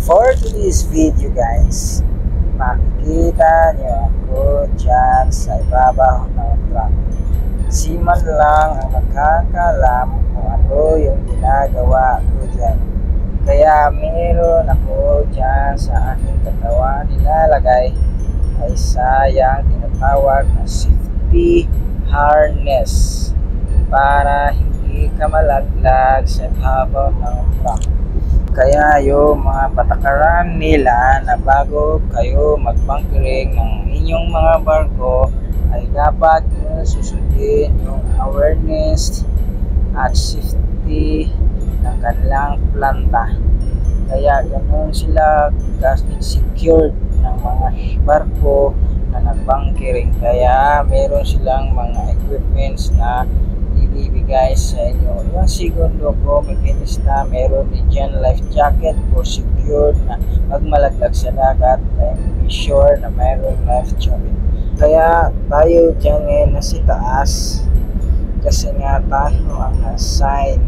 For today's video guys, makikita niyo ako dyan sa ibabaw ng truck. Si man lang ang nakakalam kung ano yung ginagawa ko dyan. Kaya meron ako dyan sa aking katawan nilalagay ay sayang tinatawag na safety harness para hindi ka malaglag sa ibabaw ng truck. Kaya yung mga patakaran nila na bago kayo magbunkering ng inyong mga barko ay dapat nyo susundin yung awareness at safety ng kanilang planta. Kaya ganun sila secured ng mga barko na nagbunkering. Kaya meron silang mga equipments na ibibigay sa inyo. Yung segundo ko, makinista, meron din dyan life jacket for secured na pag malaglag sa dagat, be sure na meron life jacket. Kaya tayo dyan ngayon na si taas kasi nga tayo ang assign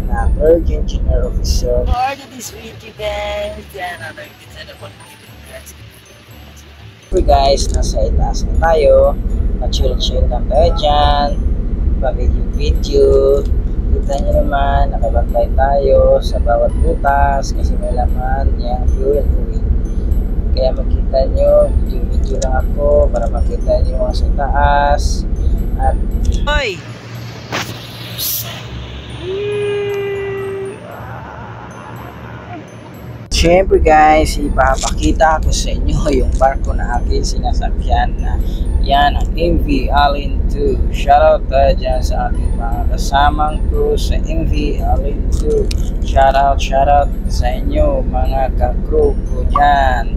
na third engineer officer. For this video guys, yan ang nakikita na po guys, nasa itaas na tayo, ma-chill-chill lang tayo dyan, video. Kita nyo naman, nakabantay tayo sa bawat butas kasi may laman yung fuel. Kaya makita nyo, video lang ako para makita nyo ang sa taas. At hoy! Siyempre guys, ipapakita ko sa inyo yung barko na akin sinasakyan na yan ang MV Allen 2. Shoutout dyan sa ating mga kasamang crew sa MV Allen 2. Shoutout sa inyo mga ka-crew ko dyan.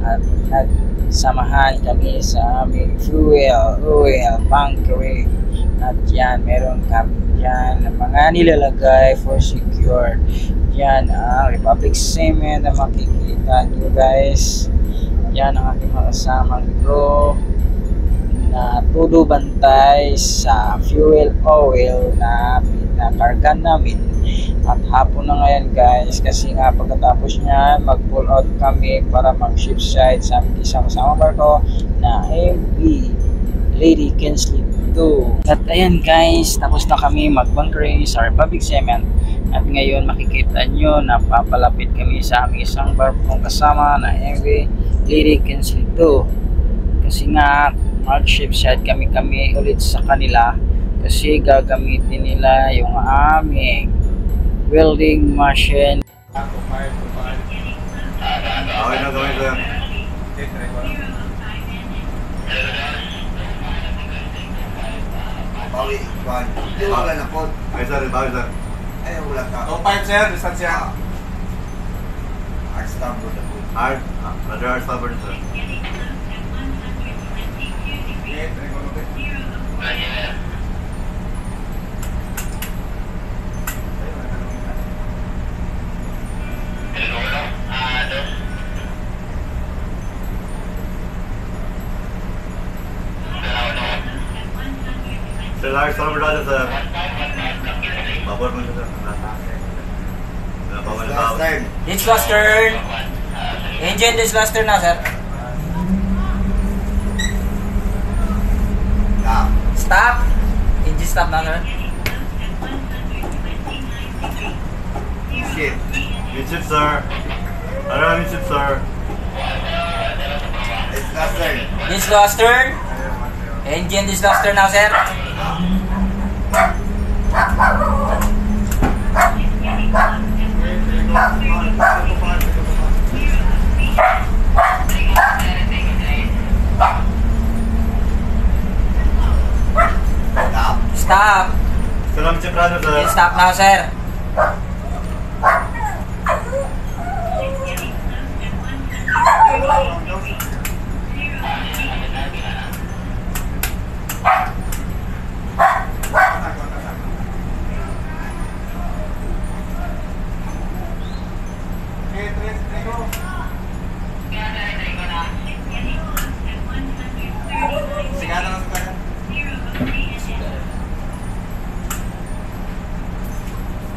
At nagsamahan kami sa aming fuel, oil, bunkering. At yan, meron kami dyan na mga nilalagay for secure. Yan ang Republic Cement na makikita nyo guys. Yan ang aking mga kasamang crew na todo bantay sa fuel oil na pinakargan namin. At hapon na ngayon guys kasi nga pagkatapos niyan mag pull out kami para mag ship side sa aming isang kasama barko na MV Lady Kinsley 2. At ayan guys, tapos na kami magbunkering sa Republic Cement. At ngayon makikita nyo na papalapit kami sa aming isang barkong kasama na MV Lady Kinsley 2. Kasi nga mag-ship side kami ulit sa kanila kasi gagamitin nila yung aming welding machine. Okay na gawin ko yan. Bawi, Juan. Hindi wala na po. Ay sir, bawi sir. Ay, wala ka. 2.5 sir, distansya. Art starboard na po. Art, brother art starboard sir. Sir, art starboard natin sir. Babor mo sir. Last time. Ditch last turn. Engine ditch last turn na sir. Stop. Engine stop na sir. Shit. Midship sir. Ano na midship sir? It's last time. Ditch last turn. Engine ditch last turn now sir. Stop. Salamat sa brother sir. Stop now sir.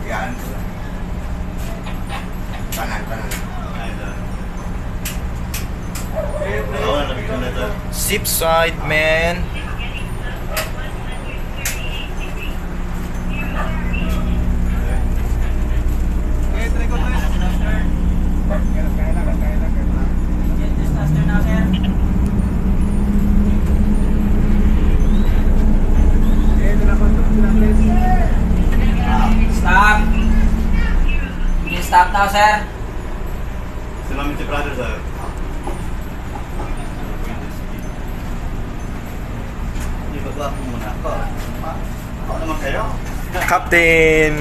Yan. Kanan. sir. Zip side, man. Stop! Please stop now, sir. Salamat si brother, sir. Ibaba mo muna ako. Ako naman kayo. Captain.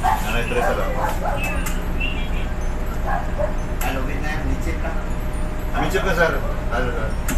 Nanay Teresa, sir. Alawin na yan. Nichip lang. Kami chip na, sir. Sir.